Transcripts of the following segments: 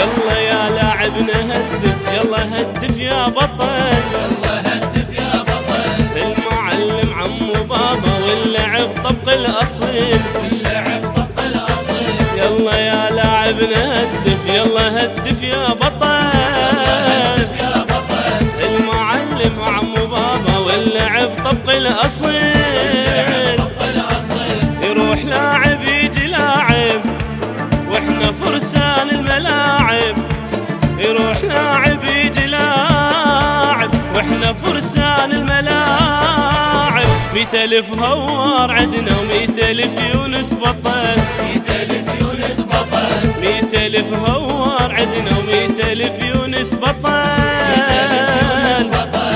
يلا يا لاعبنا هدف، يلا هدف يا بطل، يلا هدف يا بطل. المعلم عمو بابا واللعب طبق الأصيل، واللعب طبق الأصيل. يلا يا لاعبنا هدف، يلا هدف يا بطل، هدف يا بطل. المعلم عمو بابا واللعب طبق الأصيل، طبق الأصيل. يروح لاعب يجي لاعب واحنا فرسان الملاعب، يروح لاعب يجي لاعب واحنا فرسان الملاعب. 100,000 هوار عدنا و100,000 يونس بطل، 100,000 يونس بطل. 100,000 هوار عدنا و100,000 يونس بطل. 100,000 يونس بطل.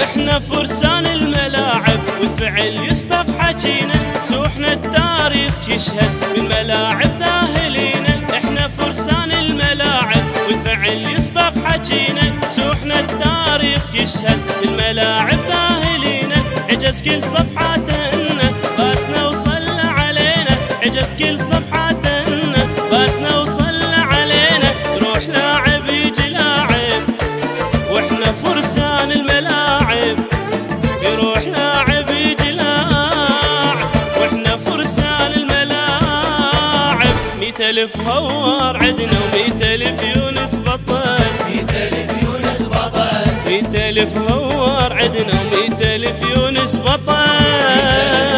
احنا فرسان الملاعب والفعل يسبق حكينا، سوحنا التاريخ يشهد بالملاعب ذاهلينا. احنا فرسان الملاعب والفعل يسبق حكينا، سوحنا التاريخ يشهد بالملاعب ذاهلينا. عجز كل صفحاتنا باسنا وصلى علينا، عجز كل صفحاتنا باسنا وصلى علينا. يروح لاعب يجي لاعب واحنا فرسان الملاعب، يروح لاعب يجي لاعب واحنا فرسان الملاعب. 100,000 هوار عدنا و100,000 يونس بطل، 100,000 يونس بطل. 100,000 هوار عدنا و100,000 يونس بطل.